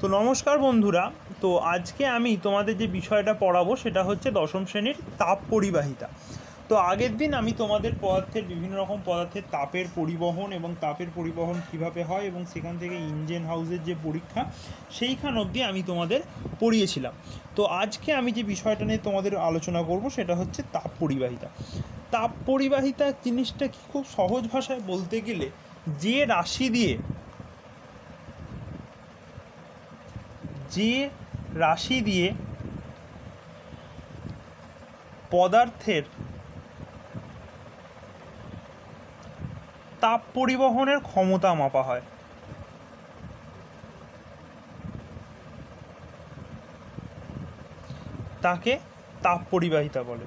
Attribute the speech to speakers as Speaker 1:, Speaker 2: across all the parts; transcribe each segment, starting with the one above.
Speaker 1: তো নমস্কার বন্ধুরা। তো আজকে আমি তোমাদের যে বিষয়টা পড়াবো সেটা হচ্ছে দশম শ্রেণীর তাপ পরিবাহিতা। তো আগের দিন আমি তোমাদের পদার্থের বিভিন্ন রকম পদার্থের তাপের পরিবহন এবং তাপের পরিবহন কিভাবে হয় এবং সেখান থেকে ইঞ্জিন হাউসের যে পরীক্ষা সেইখান অবধি আমি তোমাদের পড়িয়েছিলাম। তো আজকে আমি যে বিষয়টা নিয়ে তোমাদের আলোচনা করব সেটা হচ্ছে তাপ পরিবাহিতা। তাপ পরিবাহিতা জিনিসটা কি, খুব সহজ ভাষায় বলতে গেলে যে রাশি দিয়ে পদার্থের তাপ পরিবহনের ক্ষমতা মাপা হয় তাকে তাপ পরিবাহিতা বলে।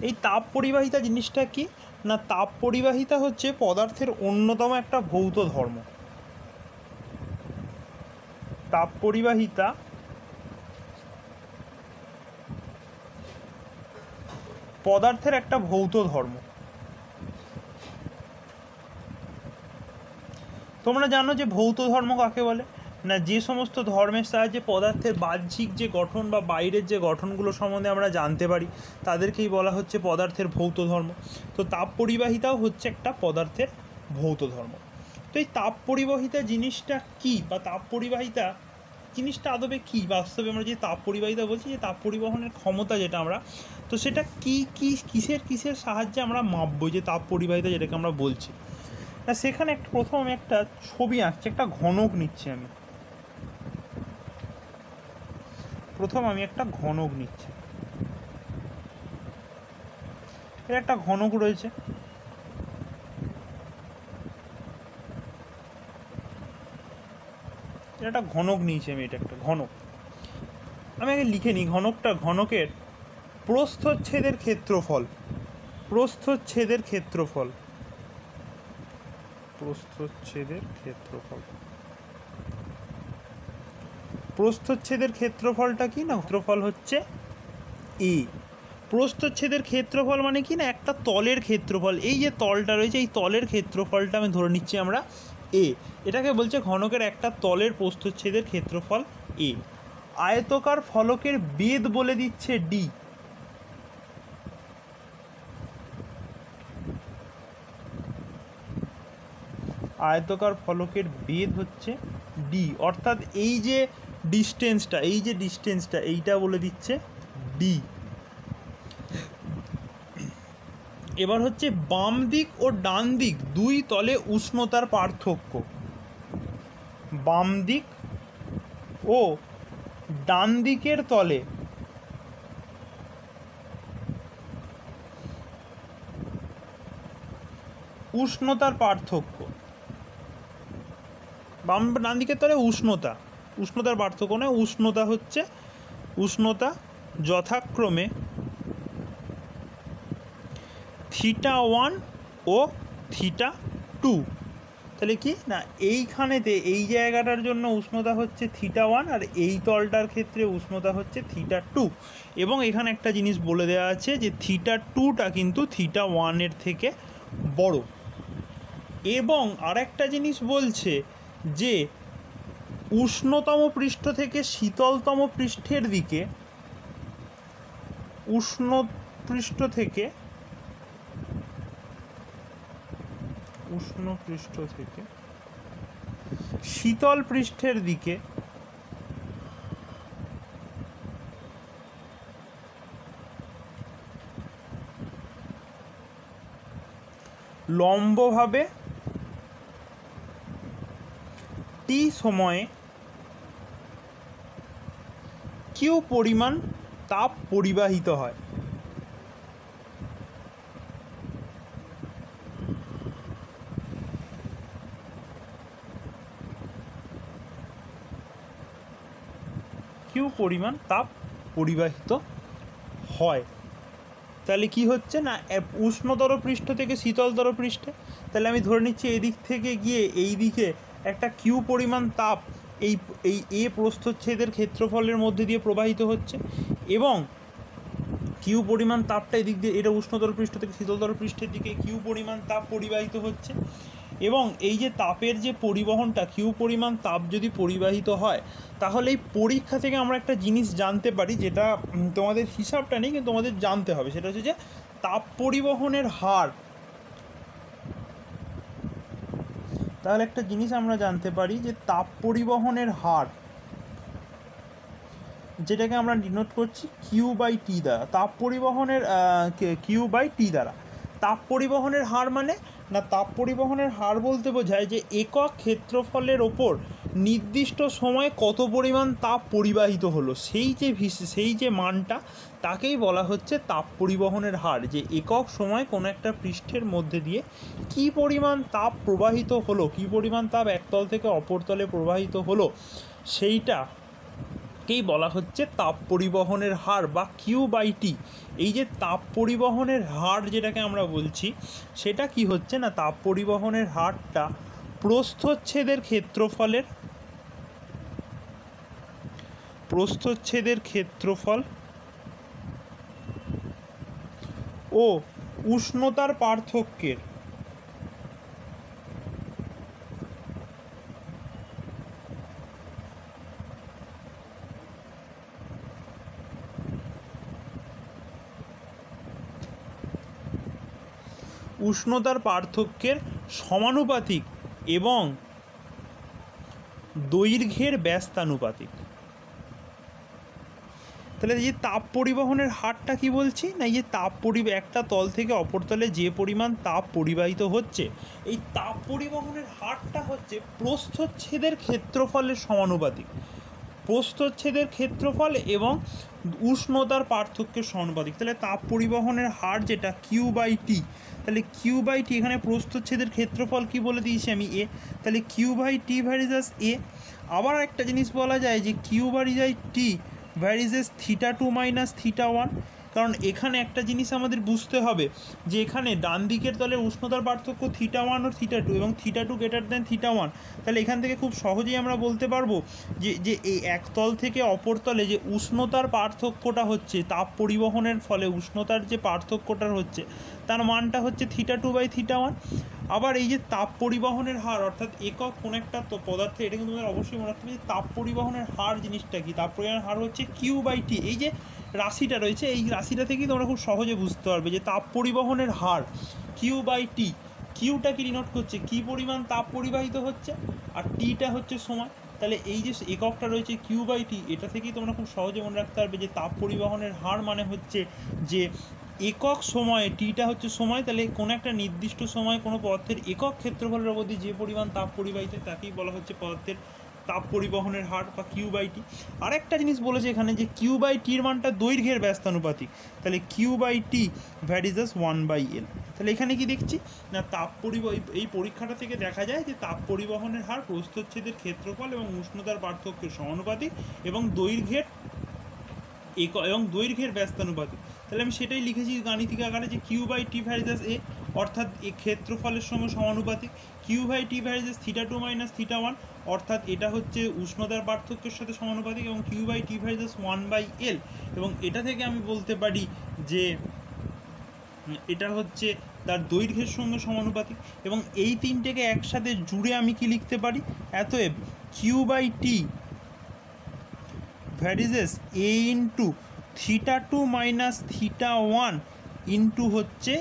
Speaker 1: এই তাপ পরিবাহিতা জিনিসটা কি না, তাপ পরিবাহিতা হচ্ছে পদার্থের অন্যতম একটা ভৌত ধর্ম। তাপ পরিবাহিতা পদার্থের একটা ভৌত ধর্ম। তোমরা জানো যে ভৌত ধর্ম কাকে বলে না, যে সমস্ত ধর্মের সাহায্যে পদার্থের বাহ্যিক যে গঠন বা বাইরের যে গঠনগুলো সম্বন্ধে আমরা জানতে পারি তাদেরকেই বলা হচ্ছে পদার্থের ভৌত ধর্ম। তো তাপ পরিবাহিতাও হচ্ছে একটা পদার্থের ভৌত ধর্ম। তো এই তাপ পরিবাহিতা জিনিসটা কি, বা তাপ পরিবাহিতা জিনিসটা আদবে কী, বাস্তবে আমরা যে তাপ পরিবাহিতা বলছি, যে তাপ পরিবহনের ক্ষমতা যেটা আমরা, তো সেটা কিসের সাহায্যে আমরা মাপবো যে তাপ পরিবাহিতা যেটাকে আমরা বলছি না। সেখানে প্রথম আমি একটা ছবি আঁকছি, একটা ঘনক নিচ্ছি আমি। একটা ঘনক নিচ্ছি। এর একটা ঘনক রয়েছে, এটা একটা ঘনক নিয়েছি আমি। এটা একটা ঘনক, আমি আগে লিখে নিই ঘনকের প্রস্থচ্ছেদের ক্ষেত্রফল। প্রস্থচ্ছেদের ক্ষেত্রফলটা কি না, ক্ষেত্রফল হচ্ছে এ। প্রস্থচ্ছেদের ক্ষেত্রফল মানে কি না, একটা তলের ক্ষেত্রফল। এই যে তলটা রয়েছে এই তলের ক্ষেত্রফলটা আমি ধরে নিচ্ছি আমরা এ। এটাকে বলছে ঘনকের একটা তলের প্রস্থচ্ছেদের ক্ষেত্রফল এ। আয়তকার ফলকের বেধ বলে দিচ্ছে ডি। আয়তকার ফলকের বেধ হচ্ছে ডি, অর্থাৎ এই যে ডিস্টেন্সটা এইটা বলে দিচ্ছে ডি। এবার হচ্ছে বাম দিক ও ডান দিক দুই তলে উষ্ণতার পার্থক্য। বাম দিক ও ডান দিকের তলে উষ্ণতার পার্থক্য। বাম ডান দিকের তলে উষ্ণতার পার্থক্য নয়, উষ্ণতা যথাক্রমে θ1 ও θ2। তাহলে কি না, এইখানেতে এই জায়গাটার জন্য উষ্ণতা হচ্ছে θ1 আর এই তলটার ক্ষেত্রে উষ্ণতা হচ্ছে θ2। এবং এখানে একটা জিনিস বলে দেওয়া আছে যে θ2টা কিন্তু θ1 এর থেকে বড়। এবং আরেকটা জিনিস বলছে যে উষ্ণতম পৃষ্ঠ থেকে শীতলতম পৃষ্ঠের দিকে, উষ্ণ পৃষ্ঠ থেকে শীতল পৃষ্ঠের দিকে লম্বভাবে টি সময়ে কিউ পরিমাণ তাপ পরিবাহিত হয়। কিউ পরিমাণ তাপ পরিবাহিত হয়। তাহলে কি হচ্ছে না, উষ্ণতর পৃষ্ঠ থেকে শীতলতর পৃষ্ঠে, তাহলে আমি ধরে নিচ্ছি এদিক থেকে গিয়ে এই দিকে একটা কিউ পরিমাণ তাপ এই এ প্রস্থচ্ছেদের ক্ষেত্রফলের মধ্যে দিয়ে প্রবাহিত হচ্ছে। এবং কিউ পরিমাণ তাপটা এদিক দিয়ে, এটা উষ্ণতর পৃষ্ঠ থেকে শীতলতর পৃষ্ঠের দিকে কিউ পরিমাণ তাপ পরিবাহিত হচ্ছে, এবং এই যে তাপের যে পরিবহনটা, কিউ পরিমাণ তাপ যদি পরিবাহিত হয়, তাহলে এই পরীক্ষা থেকে আমরা একটা জিনিস জানতে পারি, যেটা তোমাদের হিসাবটা নেই কিন্তু তোমাদের জানতে হবে, সেটা হচ্ছে যে তাপ পরিবহনের হার। তাহলে একটা জিনিস আমরা জানতে পারি যে তাপ পরিবহনের হার, যেটাকে আমরা ডিনোট করছি কিউ বাই টি দ্বারা, তাপ পরিবহনের কিউ বাই টি দ্বারা। তাপ পরিবহনের হার মানে না, তাপ পরিবহনের হার বলতে বোঝায় যে একক ক্ষেত্রফলের ওপর নির্দিষ্ট সময়ে কত পরিমাণ তাপ পরিবাহিত হলো, সেই যে মানটা, তাকেই বলা হচ্ছে তাপ পরিবহনের হার। যে একক সময় কোনো একটা পৃষ্ঠের মধ্যে দিয়ে কী পরিমাণ তাপ প্রবাহিত হলো, কী পরিমাণ তাপ একতল থেকে অপর তলে প্রবাহিত হলো, সেইটাকেই বলা হচ্ছে তাপ পরিবহনের হার বা কিউ বাই টি। এই যে তাপ পরিবহনের হার যেটাকে আমরা বলছি, সেটা কি হচ্ছে না, তাপ পরিবহনের হারটা প্রস্থচ্ছেদের ক্ষেত্রফল ও উষ্ণতার পার্থক্যের সমানুপাতিক এবং দৈর্ঘ্যের ব্যস্তানুপাতিক। তাহলে এই যে তাপ পরিবহনের হারটা কি বলছি না, এই যে একটা তল থেকে অপর তলে যে পরিমাণ তাপ পরিবাহিত হচ্ছে, এই তাপ পরিবহনের হারটা হচ্ছে প্রস্থচ্ছেদের ক্ষেত্রফলের সমানুপাতিক, প্রস্থচ্ছেদের ক্ষেত্রফল এবং উষ্ণতার পার্থক্যের সমানুপাতিক। তাহলে তাপ পরিবহনের হার যেটা কিউ বাই টি, তাহলে কিউ বাই টি, এখানে প্রস্থচ্ছেদের ক্ষেত্রফল কি বলে দিয়েছি আমি এ, তাহলে Q by T varies A. আবার একটা জিনিস বলা যায় যে Q by T varies θ2 minus θ1, কারণ এখানে একটা জিনিস আমাদের বুঝতে হবে যে এখানে ডান দিকের তলের উষ্ণতার পার্থক্য θ1 ও θ2 এবং θ2 গ্রেটার দেন θ1। তাহলে এখান থেকে খুব সহজেই আমরা বলতে পারবো যে এই এক তল থেকে অপর তলে যে উষ্ণতার পার্থক্যটা হচ্ছে, তাপ পরিবহনের ফলে উষ্ণতার যে পার্থক্যটা হচ্ছে, তার মানটা হচ্ছে θ2 বাই θ1। আবার এই যে তাপ পরিবহনের হার, অর্থাৎ একক কোনো একটা পদার্থে, এটা কিন্তু তোমাদের অবশ্যই মনে রাখতে হবে যে তাপ পরিবহনের হার জিনিসটা কি, তাপ পরিবহনের হার হচ্ছে কিউ বাই টি। এই যে রাশিটা রয়েছে, এই রাশিটা থেকেই তোমরা খুব সহজে বুঝতে পারবে যে তাপ পরিবহনের হার কিউ বাই টি, কিউটা কি ডিনোট করছে কী পরিমাণ তাপ পরিবাহিত হচ্ছে, আর টিটা হচ্ছে সময়। তাহলে এই যে এককটা রয়েছে কিউ বাই টি, এটা থেকেই তোমরা খুব সহজে মনে রাখতে পারবে যে তাপ পরিবহনের হার মানে হচ্ছে যে একক সময়ে, টিটা হচ্ছে সময়, তাহলে কোনো একটা নির্দিষ্ট সময় কোনো পদার্থের একক ক্ষেত্রফলের অবধি যে পরিমাণ তাপ পরিবাহিত, তাকেই বলা হচ্ছে পদার্থের তাপ পরিবহনের হার বা কিউ বাই টি। আরেকটা জিনিস বলেছে এখানে যে কিউ বাই টির মানটা দৈর্ঘ্যের ব্যস্তানুপাতিক, তাহলে Q by T varies as 1/L। তাহলে এখানে কি দেখছি না, এই পরীক্ষাটা থেকে দেখা যায় যে তাপ পরিবহনের হার প্রস্থচ্ছেদের ক্ষেত্রফল এবং উষ্ণতার পার্থক্যের সমানুপাতিক এবং দৈর্ঘ্যের ব্যস্তানুপাতিক। তাহলে আমি সেটাই লিখেছি গাণিতিক আকারে যে Q by T varies A, অর্থাৎ এই ক্ষেত্রফলের সঙ্গে সমানুপাতিক, Q by T varies θ2 minus θ1, অর্থাৎ এটা হচ্ছে উষ্ণতার পার্থক্যের সাথে সমানুপাতিক, এবং Q by T varies as 1/L। এবং এটা থেকে আমি বলতে পারি যে এটা হচ্ছে তার দৈর্ঘ্যের সঙ্গে সমানুপাতিক। এবং এই তিনটেকে একসাথে জুড়ে আমি কি লিখতে পারি, অতএব Q by T varies A into θ2 minus θ1 into হচ্ছে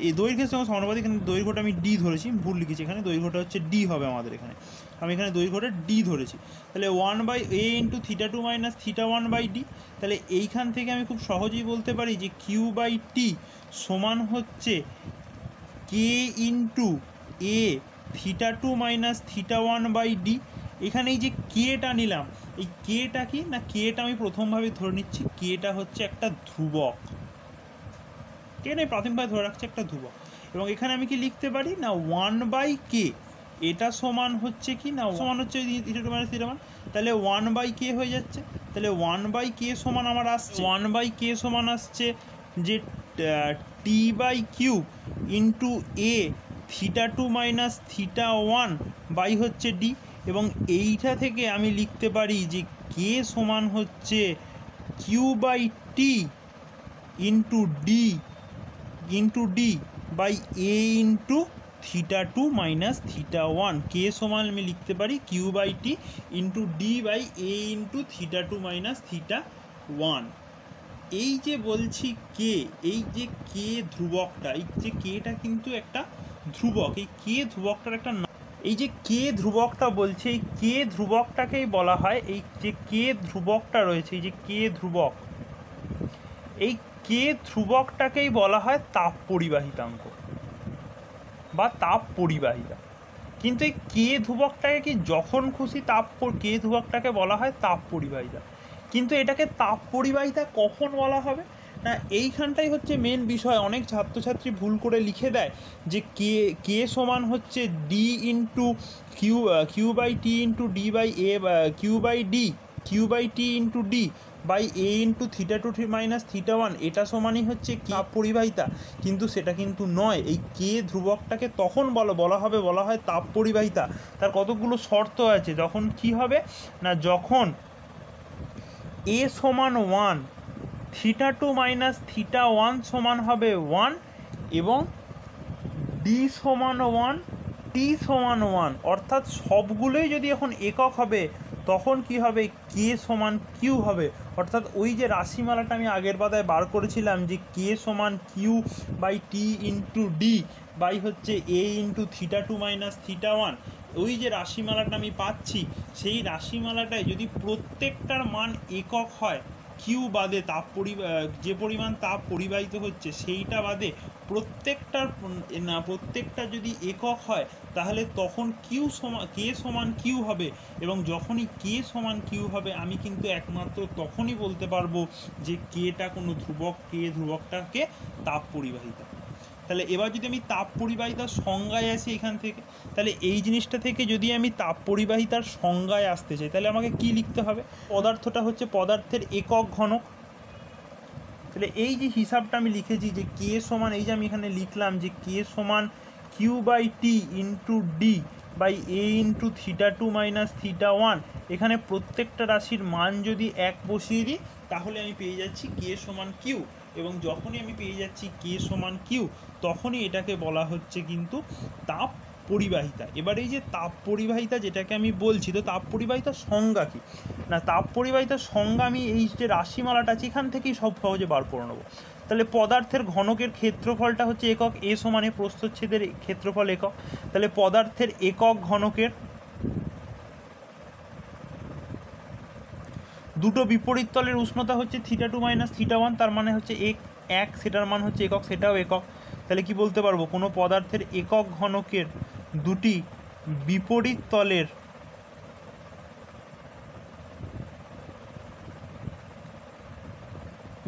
Speaker 1: এই দৈর্ঘ্যের সঙ্গে সমানুপাতিক। এখানে দৈর্ঘ্যটা আমি ডি ধরেছি, ভুল লিখেছি, এখানে দৈর্ঘ্যটা হচ্ছে ডি হবে আমাদের, এখানে আমি এখানে দৈর্ঘ্যটা ডি ধরেছি। তাহলে 1/a ইন্টু θ2 মাইনাস θ1/d। তাহলে এইখান থেকে আমি খুব সহজেই বলতে পারি যে কিউ বাই টি সমান হচ্ছে কে ইন্টু এ θ2 মাইনাস θ1/d। এখানে এই যে কেটা নিলাম, এই কেটা কি না, কেটা আমি প্রথমভাবে ধরে নিচ্ছি, কেটা হচ্ছে একটা ধ্রুবক, কে না প্রাথমিকভাবে ধরে রাখছে একটা ধ্রুবক। এবং এখানে আমি কি লিখতে পারি না 1/k, এটা সমান হচ্ছে কি না, সমান হচ্ছে θ2 মাইনাস θ1, তাহলে 1/k হয়ে যাচ্ছে। তাহলে 1/k সমান আমার আসছে 1/k সমান আসছে যে T by Q into A θ2 minus θ1 by হচ্ছে ডি। এবং এইটা থেকে আমি লিখতে পারি যে কে সমান হচ্ছে Q/T into D by A into θ2 minus θ1। K সমান আমি লিখতে পারি Q/T into D by A into θ2 minus θ1। এই যে বলছি কে, এই যে কে ধ্রুবকটা, এই যে কেটা কিন্তু একটা ধ্রুবক, এই কে ধ্রুবকটার একটা এই যে কে ধ্রুবকটা বলছে, এই কে ধ্রুবকটাকেই বলা হয়, এই যে কে ধ্রুবকটা রয়েছে, এই যে কে ধ্রুবক, এই কে ধ্রুবকটাকেই বলা হয় তাপ পরিবাহিতাঙ্ক বা তাপ পরিবাহিতা। কিন্তু এই কে ধ্রুবকটাকে কি যখন খুশি কে ধ্রুবকটাকে বলা হয় তাপ পরিবাহিতা, কিন্তু এটাকে তাপ পরিবাহিতা কখন বলা হবে না, এইখানটাই হচ্ছে মেন বিষয়। অনেক ছাত্রছাত্রী ভুল করে লিখে দেয় যে কে সমান হচ্ছে D into Q/T into D by A, Q/T into D by A into θ2 minus θ1, এটা সমানই হচ্ছে তাপ পরিবাহিতা। কিন্তু সেটা কিন্তু নয়। এই কে ধ্রুবকটাকে তখন বলা হয় তাপ পরিবাহিতা। তার কতগুলো শর্ত আছে। যখন কি হবে না, যখন এ সমান 1, θ2 মাইনাস θ1 সমান হবে 1 এবং ডি সমান 1, টি সমান 1, অর্থাৎ সবগুলোই যদি এখন একক হবে তখন কি হবে, কে সমান কিউ হবে। অর্থাৎ ওই যে রাশিমালাটা আমি আগের পাতায় বার করেছিলাম যে কে সমান Q/T ইন্টু ডি বাই হচ্ছে এ ইন্টু θ2 মাইনাস θ1, ওই যে রাশিমালাটা আমি পাচ্ছি, সেই রাশিমালাটায় যদি প্রত্যেকটার মান একক হয়, কিউ বাদে যে পরিমাণ তাপ পরিবাহিত হচ্ছে সেইটা বাদে প্রত্যেকটা যদি একক হয়, তাহলে তখন কে সমান কিউ হবে। এবং যখনই কে সমান কিউ হবে, আমি কিন্তু একমাত্র তখনই বলতে পারবো যে কেটা কোনো ধ্রুবক, কে ধ্রুবকটাকে তাপ পরিবাহিতা। তাহলে এবার যদি আমি তাপ পরিবাহিতার সংজ্ঞায় আসি এখান থেকে, তাহলে এই জিনিসটা থেকে যদি আমি তাপ পরিবাহিতার সংজ্ঞায় আসতে চাই, তাহলে আমাকে কি লিখতে হবে, পদার্থটা হচ্ছে পদার্থের একক ঘনক। তাহলে এই যে হিসাবটা আমি লিখেছি যে কে সমান, এই যে আমি এখানে লিখলাম যে কে সমান Q/T into D by A into θ2 minus θ1, এখানে প্রত্যেকটা রাশির মান যদি 1 বসিয়ে দিই তাহলে আমি পেয়ে যাচ্ছি কে সমান কিউ। এবং যখনই আমি পেয়ে যাচ্ছি কে সমান কিউ, তখনই এটাকে বলা হচ্ছে কিন্তু তাপ পরিবাহিতা। এবার এই যে তাপ পরিবাহিতা যেটাকে আমি বলছি, তো তাপ পরিবাহিতার সংজ্ঞা কী না, তাপ পরিবাহিতার সংজ্ঞা আমি এই যে রাশিমালাটা আছে এখান থেকেই সব সহজে বার করে নেবো। তাহলে পদার্থের ঘনকের ক্ষেত্রফলটা হচ্ছে একক, এ সমানে প্রস্থচ্ছেদের ক্ষেত্রফল একক। তাহলে পদার্থের একক ঘনকের দুটো বিপরীত তলের উষ্ণতা হচ্ছে θ2 মাইনাস θ1, তার মানে হচ্ছে এক, সেটার মান হচ্ছে একক, সেটাও একক। তাহলে কি বলতে পারবো, কোনো পদার্থের একক ঘনকের দুটি বিপরীত তলের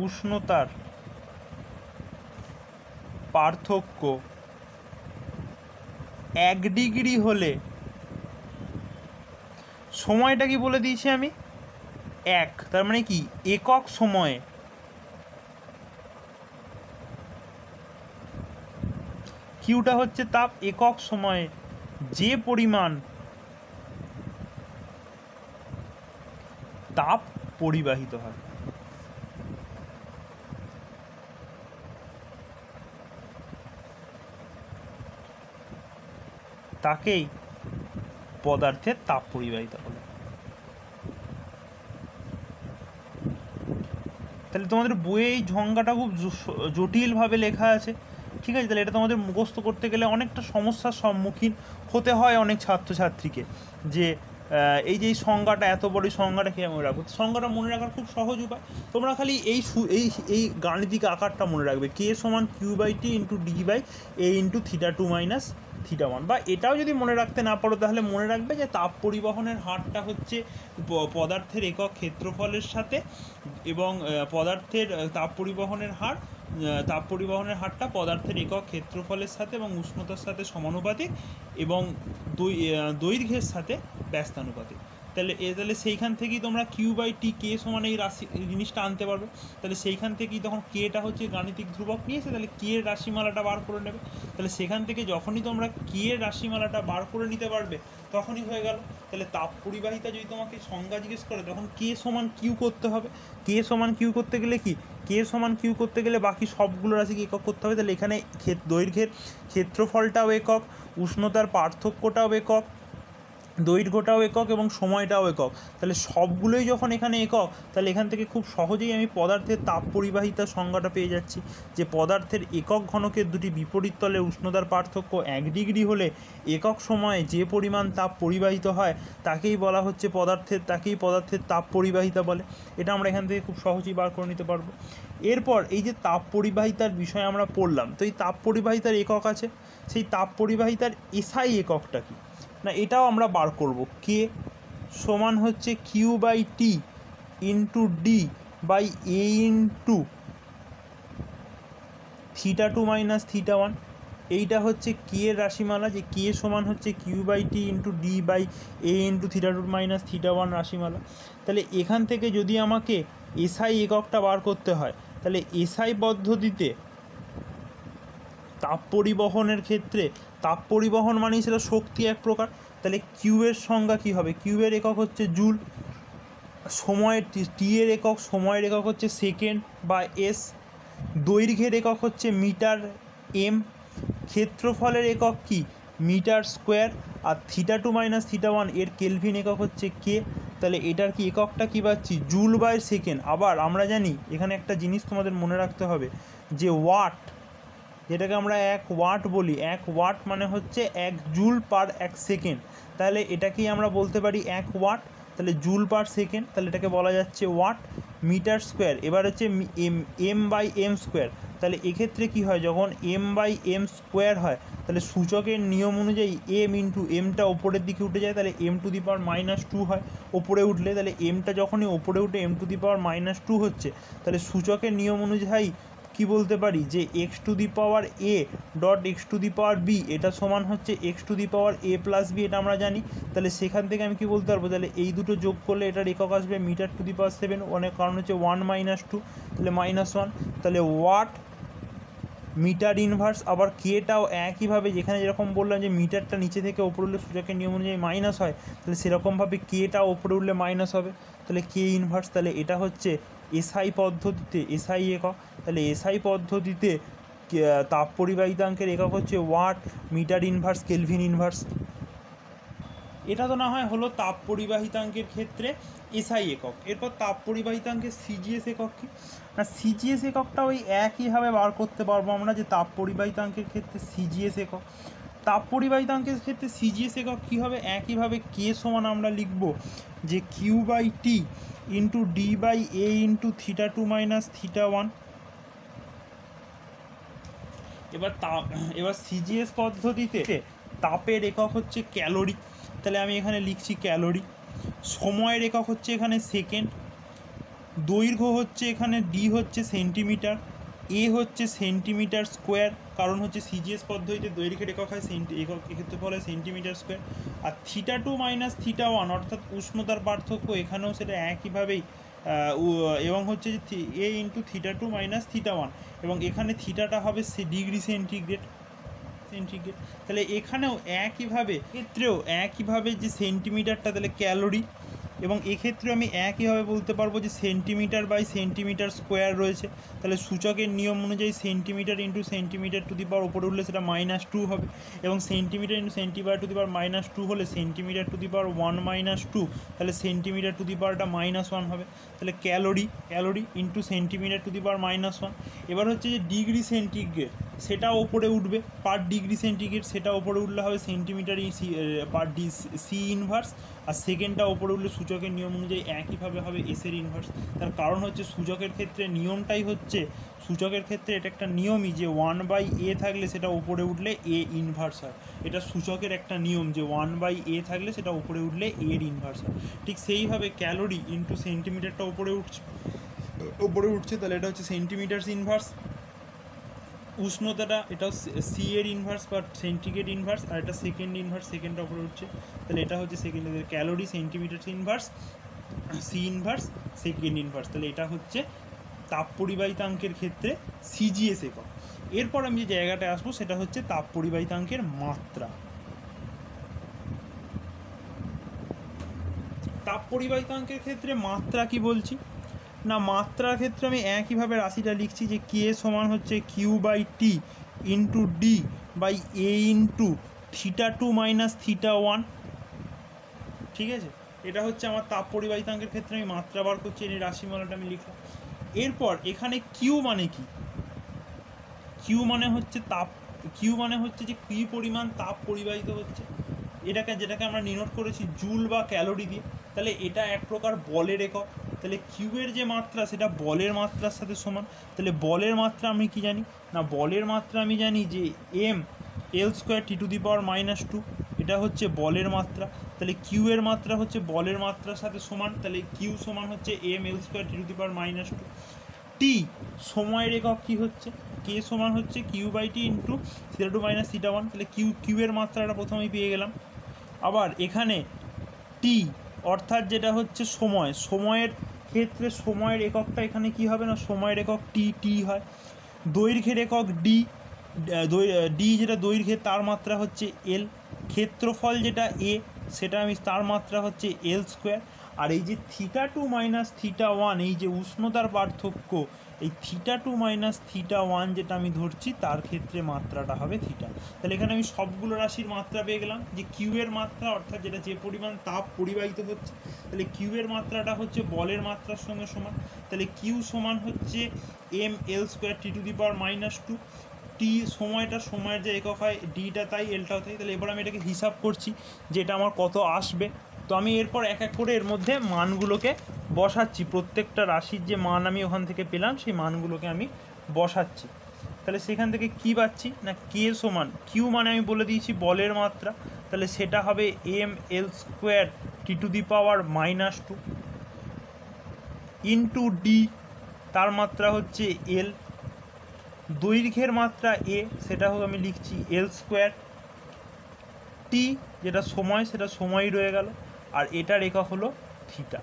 Speaker 1: উষ্ণতার পার্থক্য 1 ডিগ্রি হলে, সময়টা কি বলে দিয়েছি আমি 1, তার মানে কি একক সময়ে কিউটা হচ্ছে তাপ, একক সময়ে যে পরিমাণ তাপ পরিবাহিত হয়। তাকেই পদার্থের তাপ পরিবাহিতা বলে। তাহলে তোমাদের বইয়ে এই সংজ্ঞাটা খুব জটিলভাবে লেখা আছে, ঠিক আছে। তাহলে এটা তোমাদের মুখস্থ করতে গেলে অনেকটা সমস্যার সম্মুখীন হতে হয় অনেক ছাত্রছাত্রীকে, যে এই যে এই সংজ্ঞাটা, এত বড় সংজ্ঞাটা কীভাবে মনে রাখবো। সংজ্ঞাটা মনে রাখার খুব সহজ উপায়, তোমরা খালি এই গাণিতিক আকারটা মনে রাখবে, কে সমান Q/T into D by A into θ2 minus θ1। বা এটাও যদি মনে রাখতে না পারো, তাহলে মনে রাখবে যে তাপ পরিবহনের হারটা হচ্ছে পদার্থের একক ক্ষেত্রফলের সাথে, এবং পদার্থের তাপ পরিবহনের হারটা পদার্থের একক ক্ষেত্রফলের সাথে এবং উষ্ণতার সাথে সমানুপাতিক এবং দৈর্ঘ্যের সাথে ব্যস্তানুপাতিক। তাহলে সেইখান থেকেই তোমরা কিউ বাই টি কে সমান এই রাশি জিনিসটা আনতে পারবে। তাহলে সেইখান থেকেই তখন কেটা হচ্ছে গাণিতিক ধ্রুবক নিয়েছে, তাহলে কে এর রাশিমালাটা বার করে নেবে। তাহলে সেখান থেকে যখনই তোমরা কে এর রাশিমালাটা বার করে নিতে পারবে তখনই হয়ে গেল। তাহলে তাপ পরিবাহিতা যদি তোমাকে সংজ্ঞা জিজ্ঞেস করে তখন কে সমান কিউ করতে হবে। কে সমান কিউ করতে গেলে কি, কে সমান কিউ করতে গেলে বাকি সবগুলো রাশিকে একক করতে হবে। তাহলে এখানে দৈর্ঘ্যের ক্ষেত্রফলটাও একক, উষ্ণতার পার্থক্যটাও একক, দৈর্ঘ্যটাও একক এবং সময়টাও একক। তাহলে সবগুলোই যখন এখানে একক, তাহলে এখান থেকে খুব সহজেই আমি পদার্থের তাপ পরিবাহিতার সংজ্ঞাটা পেয়ে যাচ্ছি যে পদার্থের একক ঘনকের দুটি বিপরীত তলের উষ্ণতার পার্থক্য 1 ডিগ্রি হলে একক সময়ে যে পরিমাণ তাপ পরিবাহিত হয় তাকেই বলা হচ্ছে পদার্থের তাপ পরিবাহিতা বলে। এটা আমরা এখান থেকে খুব সহজেই বার করে নিতে পারবো। এরপর এই যে তাপ পরিবাহিতার বিষয়ে আমরা পড়লাম, তো এই তাপ পরিবাহিতার একক আছে, সেই তাপ পরিবাহিতার এসআই এককটা কি না এটাও আমরা বার করব। কে সমান হচ্ছে Q by T into D by A into theta two minus theta one. এইটা হচ্ছে কে এর রাশিমালা, যে কে সমান হচ্ছে Q by T into D by A into theta two minus theta one রাশিমালা। তাহলে এখান থেকে যদি আমাকে এসআই এককটা বার করতে হয়, তাহলে এসআই পদ্ধতিতে তাপ পরিবহনের ক্ষেত্রে, তাপ পরিবহন মানেই সেটা শক্তি এক প্রকার। তাহলে কিউয়ের সংজ্ঞা কী হবে, কিউয়ের একক হচ্ছে জুল, সময়ের টি এর একক, সময়ের একক হচ্ছে সেকেন্ড বা এস, দৈর্ঘ্যের একক হচ্ছে মিটার এম, ক্ষেত্রফলের একক কি মিটার স্কোয়ার, আর theta two minus theta one এর কেলভিন একক হচ্ছে কে। তাহলে এটার কি এককটা কী পাচ্ছি, জুল বাই সেকেন্ড। আবার আমরা জানি এখানে একটা জিনিস তোমাদের মনে রাখতে হবে যে ওয়াট, যেটাকে আমরা 1 ওয়াট বলি, 1 ওয়াট মানে হচ্ছে 1 জুল পার 1 সেকেন্ড। তাহলে এটাকেই আমরা বলতে পারি 1 ওয়াট, তাহলে জুল পার সেকেন্ড, তাহলে এটাকে বলা যাচ্ছে ওয়াট। মিটার স্কোয়ার এবার হচ্ছে এম বাই এম স্কোয়ার। তাহলে এক্ষেত্রে কী হয়, যখন এম বাই এম স্কোয়ার হয় তাহলে সূচকের নিয়ম অনুযায়ী এম ইন্টু এমটা ওপরের দিকে উঠে যায়, তাহলে এম টু দি পাওয়ার -2 হয় ওপরে উঠলে। তাহলে এমটা যখনই ওপরে উঠে এম টু দি পাওয়ার -2 হচ্ছে, তাহলে সূচকের নিয়ম অনুযায়ী কি বলতে পারি যে x to the power a dot x to the power b এটা সমান হচ্ছে x to the power a plus b, এটা আমরা জানি। তাহলে সেখান থেকে আমি কি বলতে পারবো, তাহলে এই দুটো যোগ করলে এটার একক আসবে মিটার টু দি পাওয়ার 7, অনেক কারণ হচ্ছে 1 - 2, তাহলে -1, তাহলে ওয়াট মিটার ইনভার্স। আবার কেটাও একইভাবে, যেখানে যেরকম বললাম যে মিটারটা নিচে থেকে ওপরে উঠলে সূচকের নিয়ম অনুযায়ী মাইনাস হয়, তাহলে সেরকমভাবে কেটা ওপরে উঠলে মাইনাস হবে, তাহলে কে ইনভার্স। তাহলে এটা হচ্ছে এসআই পদ্ধতিতে এসআই একক। তাহলে এসআই পদ্ধতিতে তাপ পরিবাহিতাঙ্কের একক হচ্ছে watt metre inverse kelvin inverse. এটা তো না হয় হলো তাপ পরিবাহিতাঙ্কের ক্ষেত্রে এসআই একক। এরপর তাপ পরিবাহিতাঙ্কের সিজিএস একক কি না, সিজিএস এককটা ওই একইভাবে বার করতে পারবো আমরা যে তাপ পরিবাহিতাঙ্কের ক্ষেত্রে সিজিএস একক। তাপ পরিবাহিতাঙ্কের ক্ষেত্রে সিজিএস একক কী হবে, একইভাবে কে সমান আমরা লিখব যে Q by T into D by A into theta two minus theta one. এবার সিজিএস পদ্ধতিতে তাপের একক হচ্ছে ক্যালোরি, তাহলে আমি এখানে লিখছি ক্যালোরি। সময়ের একক হচ্ছে এখানে সেকেন্ড, দৈর্ঘ্য হচ্ছে এখানে ডি হচ্ছে সেন্টিমিটার, এ হচ্ছে সেন্টিমিটার স্কোয়ার, কারণ হচ্ছে সিজিএস পদ্ধতিতে দৈর্ঘ্যের একক হয় এক্ষেত্রে বলে সেন্টিমিটার স্কোয়ার। আর theta two minus theta one অর্থাৎ উষ্ণতার পার্থক্য, এখানেও সেটা একইভাবেই এবং হচ্ছে যে A into theta two minus theta one, এবং এখানে থিটাটা হবে ডিগ্রি সেন্টিগ্রেড। তাহলে এখানেও একইভাবে ক্ষেত্রেও একইভাবে যে সেন্টিমিটারটা তাহলে ক্যালোরি, এবং এক্ষেত্রে আমি একইভাবে বলতে পারবো যে সেন্টিমিটার বাই সেন্টিমিটার স্কোয়ার রয়েছে। তাহলে সূচকের নিয়ম অনুযায়ী centimetre into centimetre to the power ওপরে উঠলে সেটা -2 হবে, এবং centimetre into centimetre to the power -2 হলে সেন্টিমিটার টু দি পাওয়ার 1 - 2, তাহলে সেন্টিমিটার টু দি পাওয়ারটা -1 হবে। তাহলে calorie into centimetre to the power -1। এবার হচ্ছে যে ডিগ্রি সেন্টিগ্রেড, সেটা ওপরে উঠবে পার ডিগ্রি সেন্টিগ্রেড, সেটা ওপরে উঠলে হবে সেন্টিমিটার পার সি ইনভার্স, আর সেকেন্ডটা ওপরে উঠলে সূচকের নিয়ম অনুযায়ী একইভাবে হবে এসের ইনভার্স। তার কারণ হচ্ছে সূচকের ক্ষেত্রে নিয়মটাই হচ্ছে, সূচকের ক্ষেত্রে এটা একটা নিয়মই যে 1/a থাকলে সেটা উপরে উঠলে এ ইনভার্স হয়। এটা সূচকের একটা নিয়ম যে 1/a থাকলে সেটা উপরে উঠলে এর ইনভার্স হয়। ঠিক সেইভাবে ক্যালোরি ইন্টু সেন্টিমিটারটা উপরে উঠছে, তাহলে এটা হচ্ছে সেন্টিমিটার ইনভার্স। উষ্ণতাটা এটাও সি এর ইনভার্স বা সেন্টিগ্রেড ইনভার্স, আর এটা সেকেন্ড ইনভার্স, সেকেন্ডটা উপরে উঠছে, তাহলে এটা হচ্ছে second calorie centimetre inverse, C inverse second inverse, তাহলে এটা হচ্ছে তাপ পরিবাহিতাঙ্কের ক্ষেত্রে সিজিএস একক। এরপর আমি যে জায়গাটায় আসবো সেটা হচ্ছে তাপ পরিবাহিতাঙ্কের মাত্রা। তাপ পরিবাহিতাঙ্কের ক্ষেত্রে মাত্রা কি বলছি না, মাত্রার ক্ষেত্রে আমি একইভাবে রাশিটা লিখছি যে কে সমান হচ্ছে Q by T into D by A into theta two minus theta one. ঠিক আছে, এটা হচ্ছে আমার তাপ পরিবাহিতাঙ্কের ক্ষেত্রে আমি মাত্রা বার করছি, এই রাশিমালাটা আমি লিখলাম। এরপর এখানে কিউ মানে কি, কিউ মানে হচ্ছে তাপ, কিউ মানে হচ্ছে যে কী পরিমাণ তাপ পরিবাহিত হচ্ছে, এটাকে যেটাকে আমরা নিনোট করেছি জুল বা ক্যালোরি দিয়ে, তাহলে এটা এক প্রকার বলের একক। তাহলে কিউবের যে মাত্রা সেটা বলের মাত্রার সাথে সমান। তাহলে বলের মাত্রা আমি কি জানি না, বলের মাত্রা আমি জানি যে M L square T to the power minus two, এটা হচ্ছে বলের মাত্রা। তাহলে কিউ এর মাত্রা হচ্ছে বলের মাত্রার সাথে সমান, তাহলে কিউ সমান হচ্ছে M L square T to the power minus two. T সময়ের একক কী হচ্ছে, কে সমান হচ্ছে Q by T into theta two minus theta one, তাহলে কিউয়ের মাত্রাটা প্রথমেই পেয়ে গেলাম। আবার এখানে টি অর্থাৎ যেটা হচ্ছে সময়, সময়ের ক্ষেত্রে সময়ের এককটা এখানে কি হবে না, সময়ের একক টি টি হয়। দৈর্ঘ্যের একক ডি, ডি যেটা দৈর্ঘ্যের তার মাত্রা হচ্ছে এল। ক্ষেত্রফল যেটা এ সেটা আমি তার মাত্রা হচ্ছে এল স্কোয়ার। আর এই যে theta two minus theta one, এই যে উষ্ণতার পার্থক্য, এই theta two minus theta one যেটা আমি ধরছি তার ক্ষেত্রে মাত্রাটা হবে থিটা। তাহলে এখানে আমি সবগুলো রাশির মাত্রা পেয়ে গেলাম, যে কিউ এর মাত্রা অর্থাৎ যেটা যে পরিমাণ তাপ পরিবাহিত হচ্ছে, তাহলে কিউ এর মাত্রাটা হচ্ছে বলের মাত্রার সঙ্গে সমান। তাহলে কিউ সমান হচ্ছে M L square T to the power minus two. T সময়টা, সময়ের যে একক হয় ডিটা তাই এলটাও তাই। তাহলে এবার আমি এটাকে হিসাব করছি যে এটা আমার কত আসবে। তো আমি এরপর এক এক করে এর মধ্যে মানগুলোকে বসাচ্ছি, প্রত্যেকটা রাশির যে মান আমি ওখান থেকে পেলাম সেই মানগুলোকে আমি বসাচ্ছি। তাহলে সেখান থেকে কি পাচ্ছি না, কে সমান কিউ মানে আমি বলে দিয়েছি বলের মাত্রা, তাহলে সেটা হবে M L square T to the power minus two into D, তার মাত্রা হচ্ছে এল। দৈর্ঘ্যের মাত্রা এ, সেটা হোক আমি লিখছি এল স্কোয়ার। টি যেটা সময় সেটা সময়ই রয়ে গেল, আর এটার একক হলো থিটা।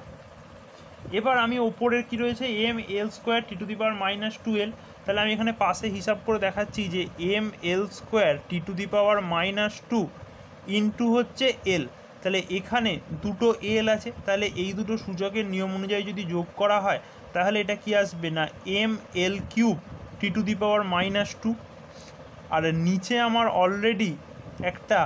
Speaker 1: এবার আমি ওপরের কি রয়েছে M L square T to the power minus two L, তাহলে আমি এখানে পাশে হিসাব করে দেখাচ্ছি যে M L square T to the power minus two into হচ্ছে এল। তাহলে এখানে দুটো এল আছে, তাহলে এই দুটো সূচকের নিয়ম অনুযায়ী যদি যোগ করা হয় তাহলে এটা কি আসবে না M L cube T to the power minus two. আর নিচে আমার অলরেডি একটা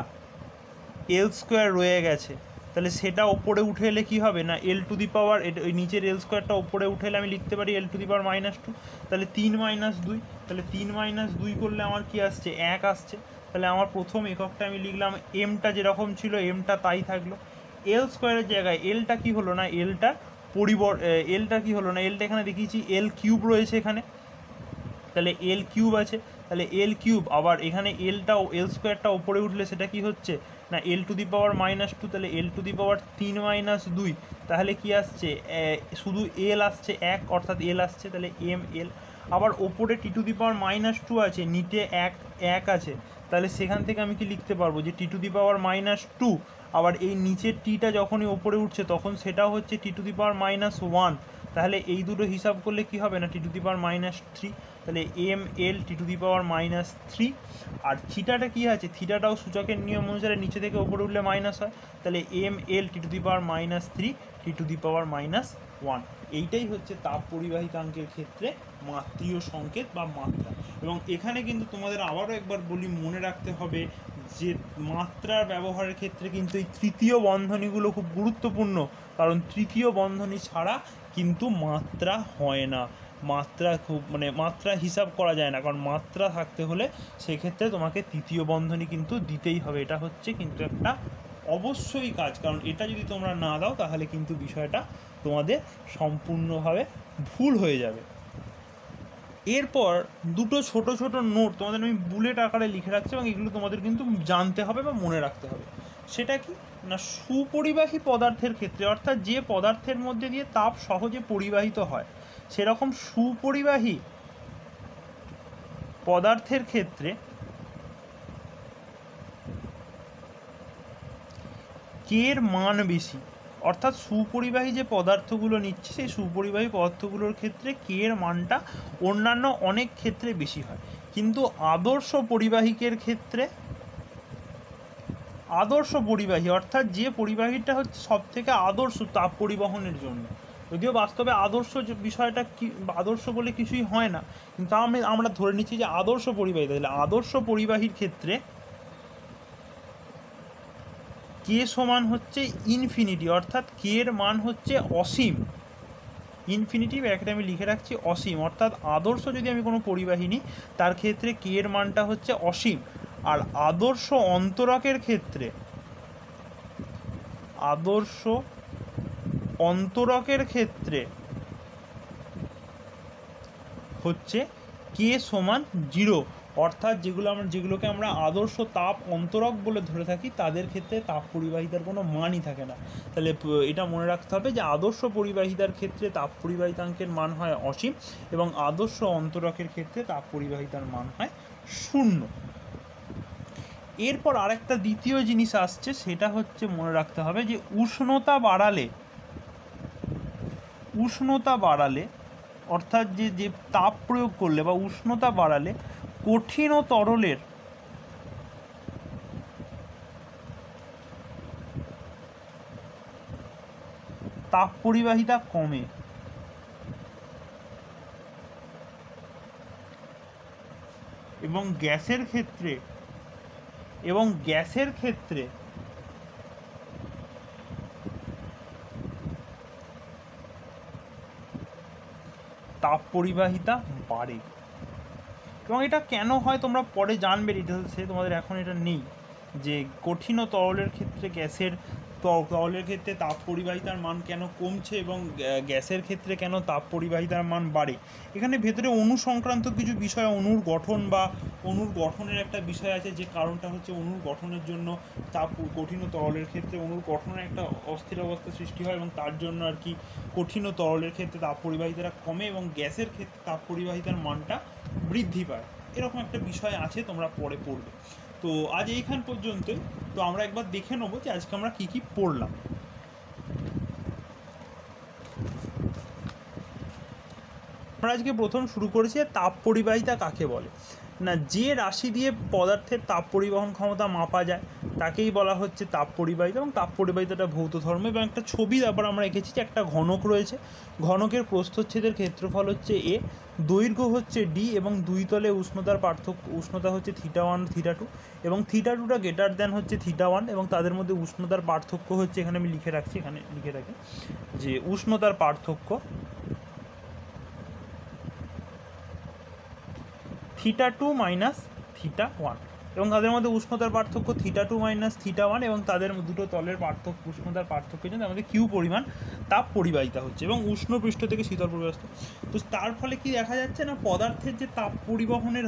Speaker 1: এল স্কোয়ার রয়ে গেছে, তাহলে সেটা ওপরে উঠে এলে কী হবে না এল টু দি পাওয়ার, এটা ওই নিচের এল স্কোয়ারটা ওপরে উঠে এলে আমি লিখতে পারি L to the power minus two. তাহলে 3 মাইনাস 2, তাহলে 3 মাইনাস 2 করলে আমার কি আসছে 1 আসছে। তাহলে আমার প্রথম এককটা আমি লিখলাম, এমটা যেরকম ছিল এমটা তাই থাকলো। এল স্কোয়ারের জায়গায় এলটা কি হলো না, এলটা এলটা কি হলো না, এলটা এখানে দেখিয়েছি এল কিউব রয়েছে এখানে, তাহলে এল কিউব আছে, তাহলে এল কিউব। আবার এখানে এলটাও এল স্কোয়ারটা ওপরে উঠলে সেটা কি হচ্ছে না L to the power minus two, তাহলে L to the power 3 minus 2, তাহলে কি আসছে শুধু এল আসছে 1, অর্থাৎ এল আসছে, তাহলে এম এল। আবার ওপরে T to the power minus two আছে, নিচে 1 আছে, তাহলে সেখান থেকে আমি কি লিখতে পারবো যে T to the power minus two, আবার এই নিচের টিটা যখনই ওপরে উঠছে তখন সেটাও হচ্ছে টি টু দি পাওয়ার মাইনাস 1, তাহলে এই দুটো হিসাব করলে কি হবে না টি টু দি পাওয়ার মাইনাস 3, তাহলে M L T to the power minus 3। আর থিটাটা কী আছে, থিটাটাও সূচকের নিয়ম অনুসারে নিচে থেকে ওপরে উঠলে মাইনাস হয়, তাহলে M L T to the power minus 3 T to the power minus 1। এইটাই হচ্ছে তাপ পরিবাহিতাঙ্কের ক্ষেত্রে মাত্রীয় সংকেত বা মাত্রা। এবং এখানে কিন্তু তোমাদের আবারও একবার বলি, মনে রাখতে হবে যে মাত্রার ব্যবহারের ক্ষেত্রে কিন্তু এই তৃতীয় বন্ধনীগুলো খুব গুরুত্বপূর্ণ, কারণ তৃতীয় বন্ধনী ছাড়া কিন্তু মাত্রা হয় না, মাত্রা খুব মাত্রা হিসাব করা যায় না, কারণ মাত্রা থাকতে হলে সেক্ষেত্রে তোমাকে তৃতীয় বন্ধনী কিন্তু দিতেই হবে। এটা হচ্ছে কিন্তু একটা অবশ্যই কাজ, কারণ এটা যদি তোমরা না দাও তাহলে কিন্তু বিষয়টা তোমাদের সম্পূর্ণভাবে ভুল হয়ে যাবে। এরপর দুটো ছোট ছোট নোট তোমাদের আমি বুলেট আকারে লিখে রাখছি, এবং এগুলো তোমাদের কিন্তু জানতে হবে বা মনে রাখতে হবে। সেটা কি না, সুপরিবাহী পদার্থের ক্ষেত্রে, অর্থাৎ যে পদার্থের মধ্যে দিয়ে তাপ সহজে পরিবাহিত হয় সেরকম সুপরিবাহী পদার্থের ক্ষেত্রে কে এর মান বেশি, অর্থাৎ সুপরিবাহী যে পদার্থগুলো নিচ্ছে সেই সুপরিবাহী পদার্থগুলোর ক্ষেত্রে কে এর মানটা অন্যান্য অনেক ক্ষেত্রে বেশি হয়। কিন্তু আদর্শ পরিবাহিকের ক্ষেত্রে, আদর্শ পরিবাহী অর্থাৎ যে পরিবাহীটা হচ্ছে সব থেকে আদর্শ তাপ পরিবহনের জন্য, যদিও বাস্তবে আদর্শ যে বিষয়টা কি, আদর্শ বলে কিছুই হয় না, কিন্তু আমরা ধরে নিচ্ছি যে আদর্শ পরিবাহী। তাহলে আদর্শ পরিবাহীর ক্ষেত্রে কে সমান হচ্ছে ইনফিনিটি, অর্থাৎ কে এর মান হচ্ছে অসীম। ইনফিনিটি ব্র্যাকেটে আমি লিখে রাখছি অসীম, অর্থাৎ আদর্শ যদি আমি কোনো পরিবাহী নিই তার ক্ষেত্রে কে এর মানটা হচ্ছে অসীম। আর আদর্শ অন্তরকের ক্ষেত্রে, আদর্শ অন্তরকের ক্ষেত্রে হচ্ছে কে সমান 0, অর্থাৎ যেগুলোকে আমরা আদর্শ তাপ অন্তরক বলে ধরে থাকি তাদের ক্ষেত্রে তাপ পরিবাহিতার কোনো মানই থাকে না। তাহলে এটা মনে রাখতে হবে যে আদর্শ পরিবাহিতার ক্ষেত্রে তাপ পরিবাহিতাঙ্কের মান হয় অসীম এবং আদর্শ অন্তরকের ক্ষেত্রে তাপ পরিবাহিতার মান হয় 0। এরপর আরেকটা দ্বিতীয় জিনিস আসছে, সেটা হচ্ছে মনে রাখতে হবে যে উষ্ণতা বাড়ালে অর্থাৎ যে তাপ প্রয়োগ করলে বা উষ্ণতা বাড়ালে কঠিন ও তরলের তাপ পরিবাহিতা কমে, এবং গ্যাসের ক্ষেত্রে তাপ পরিবাহিতা বাড়ে। এবং এটা কেন হয় তোমরা পরে জানবে ডিটেলসে, তোমাদের এখন এটা নেই, যে কঠিন ও তরলের ক্ষেত্রে তরলের ক্ষেত্রে তাপ পরিবাহিতার মান কেন কমছে এবং গ্যাসের ক্ষেত্রে কেন তাপ পরিবাহিতার মান বাড়ে। এখানে ভেতরে অণু সংক্রান্ত কিছু বিষয়, অণুর গঠন বা অণুর গঠনের একটা বিষয় আছে, যে কারণটা হচ্ছে অণুর গঠনের জন্য কঠিন ও তরলের ক্ষেত্রে অণুর গঠনের একটা অস্থির অবস্থা সৃষ্টি হয় এবং তার জন্য আর কি কঠিন ও তরলের ক্ষেত্রে তাপ পরিবাহিতাটা কমে এবং গ্যাসের ক্ষেত্রে তাপ পরিবাহিতার মানটা বৃদ্ধি পায়। এরকম একটা বিষয় আছে, তোমরা পরে পড়বে। তো আজ এইখান পর্যন্তই। তো আমরা একবার দেখে নেবো যে আজকে আমরা কি পড়লাম। আমরা আজকে প্রথম শুরু করেছি তাপ পরিবাহিতা কাকে বলে। না, যে রাশি দিয়ে পদার্থের তাপ পরিবহন ক্ষমতা মাপা যায় তাকেই বলা হচ্ছে তাপ পরিবাহিতা। এবং তাপ পরিবাহিতাটা ভৌত ধর্ম। এবং একটা ছবি তারপর আমরা এঁকেছি যে একটা ঘনক রয়েছে, ঘনকের প্রস্থচ্ছেদের ক্ষেত্রফল হচ্ছে এ, দৈর্ঘ্য হচ্ছে ডি এবং দুই তলে উষ্ণতার পার্থক্য, উষ্ণতা হচ্ছে θ1 θ2 এবং θ2টা গ্রেটার দ্যান হচ্ছে θ1 এবং তাদের মধ্যে উষ্ণতার পার্থক্য হচ্ছে, এখানে আমি লিখে রাখি যে উষ্ণতার পার্থক্য θ2 মাইনাস θ1 এবং তাদের মধ্যে উষ্ণতার পার্থক্য θ2 মাইনাস θ1 এবং তাদের দুটো তলের পার্থক্য, উষ্ণতার পার্থক্যের জন্য আমাদের কিউ পরিমাণ তাপ পরিবাহিতা হচ্ছে এবং উষ্ণ পৃষ্ঠ থেকে শীতল পরিবেষ্ট। তো তার ফলে কি দেখা যাচ্ছে না, পদার্থের যে তাপ পরিবহনের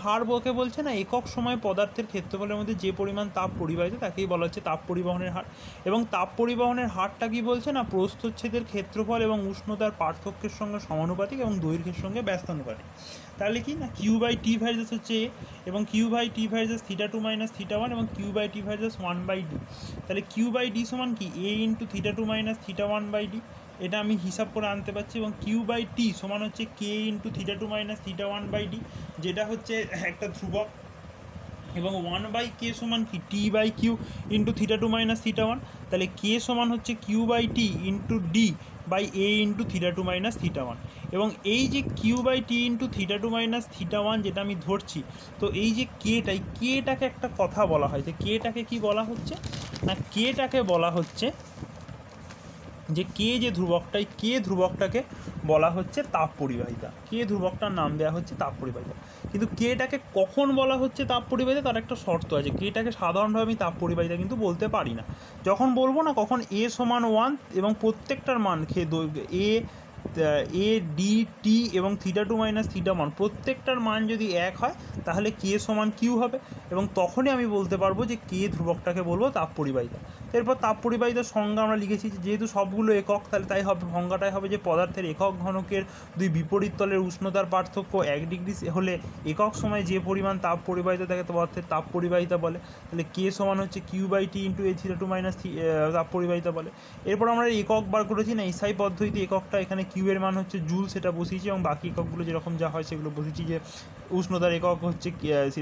Speaker 1: হার বলকে বলছে না একক সময় পদার্থের ক্ষেত্রফলের মধ্যে যে পরিমাণ তাপ পরিবাহিত তাকেই বলা হচ্ছে তাপ পরিবহনের হার। এবং তাপ পরিবহনের হারটা কি বলছে না, প্রস্থচ্ছেদের ক্ষেত্রফল এবং উষ্ণতার পার্থক্যের সঙ্গে সমানুপাতিক এবং দৈর্ঘ্যের সঙ্গে ব্যস্তানুপাতিক। তাহলে কি না, কিউ বাই টি ভার্সেস হচ্ছে এ এবং Q by T versus θ2 minus θ1 এবং Q by T versus 1/d। তাহলে কিউ বাই ডি সমান কি এ ইন্টু θ2 মাইনাস θ1/d, এটা আমি হিসাব করে আনতে পারছি। এবং কিউ বাই টি সমান হচ্ছে কে ইন্টু θ2 মাইনাস θ1/d, যেটা হচ্ছে একটা ধ্রুবক। এবং 1/k সমান কি T by Q into θ2 minus θ1। তাহলে কে সমান হচ্ছে Q by T into D by A into θ2 minus θ1। এবং এই যে Q by T into θ2 minus θ1 যেটা আমি ধরছি, তো এই যে কেটাকে একটা কথা বলা হয়, যে কেটাকে কি বলা হচ্ছে না, কেটাকে বলা হচ্ছে যে কে ধ্রুবকটাকে বলা হচ্ছে তাপ পরিবাহিতা। কে ধ্রুবকটার নাম দেওয়া হচ্ছে তাপ পরিবাহিতা। কিন্তু কেটাকে কখন বলা হচ্ছে তাপ পরিবাহিতা তার একটা শর্ত আছে। কেটাকে সাধারণভাবে আমি তাপ পরিবাহিতা কিন্তু বলতে পারি না। যখন বলবো না কখন এ সমান 1 এবং প্রত্যেকটার মান এ এ ডি টি এবং θ2 মাইনাস θ1 প্রত্যেকটার মান যদি এক হয় তাহলে কে সমান কিউ হবে, এবং তখনই আমি বলতে পারবো যে কে ধ্রুবকটাকে বলবো তাপ পরিবাহিতা। এরপর তাপ পরিবাহিতার সংজ্ঞা আমরা লিখেছি, যেহেতু সবগুলো একক তাহলে তাই হবে, সংজ্ঞাটাই হবে যে পদার্থের একক ঘনকের দুই বিপরীত তলের উষ্ণতার পার্থক্য 1 ডিগ্রি হলে একক সময়ে যে পরিমাণ তাপ পরিবাহিতা থাকে পদার্থের তাপ পরিবাহিতা বলে। তাহলে কে সমান হচ্ছে কিউ/টি ইন্টু এ θ2 মাইনাস তাপ পরিবাহিতা বলে। এরপর আমরা একক বার করেছি না এসআই পদ্ধতিতে, এককটা এখানে কিউ এর মান হচ্ছে জুল, সেটা বসিয়েছি, এবং বাকি এককগুলো যেরকম যা হয় সেগুলো বসিয়েছি। যে উষ্ণতার একক হচ্ছে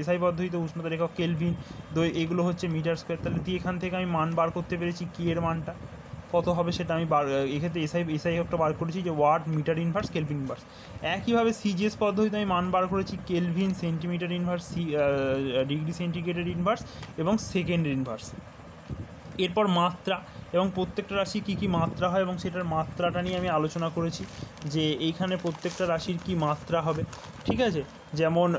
Speaker 1: এসআই পদ্ধতিতে উষ্ণতার একক কেলভিন, এগুলো হচ্ছে মিটার স্কোয়ার। তাহলে দিয়ে এখান থেকে আমি মান বার করতে পেরেছি কি এর মানটা কত হবে সেটা আমি এক্ষেত্রে এসআই একটা বার করেছি যে watt metre inverse kelvin inverse. একইভাবে সিজিএস পদ্ধতিতে আমি মান বার করেছি কেলভিন সেন্টিমিটার ইনভার্স, ডিগ্রি সেন্টিগ্রেডের ইনভার্স এবং সেকেন্ডের ইনভার্স। এরপর মাত্রা এবং প্রত্যেকটা রাশি কী কী মাত্রা হয় এবং সেটার মাত্রাটা নিয়ে আমি আলোচনা করেছি, যে এইখানে প্রত্যেকটা রাশির কি মাত্রা হবে, ঠিক আছে। যেমন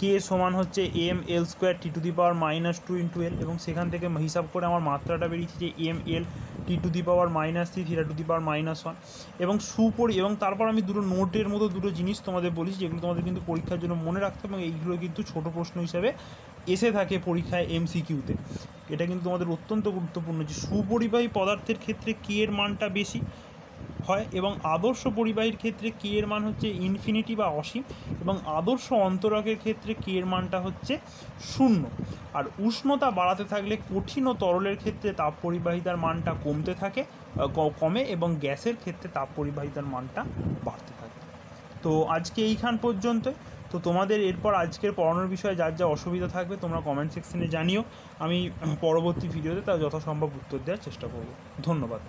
Speaker 1: কে সমান হচ্ছে ml square T⁻⁻² into L, এবং সেখান থেকে হিসাব করে আমার মাত্রাটা বেরিয়েছে যে ml T⁻³ T⁻⁻1, এবং এবং তারপর আমি দুটো নোটের মতো দুটো জিনিস তোমাদের বলেছি, যেগুলো তোমাদের কিন্তু পরীক্ষার জন্য মনে রাখতে হবে, এবং এইগুলো কিন্তু ছোটো প্রশ্ন হিসাবে এসে থাকে পরীক্ষায় MCQতে। এটা কিন্তু তোমাদের অত্যন্ত গুরুত্বপূর্ণ যে সুপরিবাহী পদার্থের ক্ষেত্রে কে এর মানটা বেশি হয়, এবং আদর্শ পরিবাহীর ক্ষেত্রে কে এর মান হচ্ছে ইনফিনিটি বা অসীম, এবং আদর্শ অন্তরকের ক্ষেত্রে কে এর মানটা হচ্ছে 0। আর উষ্ণতা বাড়াতে থাকলে কঠিন ও তরলের ক্ষেত্রে তাপ পরিবাহিতার মানটা কমে, এবং গ্যাসের ক্ষেত্রে তাপ পরিবাহিতার মানটা বাড়তে থাকে। তো আজকে এইখান পর্যন্ত। তো তোমাদের এরপর আজকের পড়ানোর বিষয়ে যার যা অসুবিধা থাকবে তোমরা কমেন্ট সেকশনে জানিও, আমি পরবর্তী ভিডিওতে তার যথাসম্ভব উত্তর দেওয়ার চেষ্টা করব। ধন্যবাদ।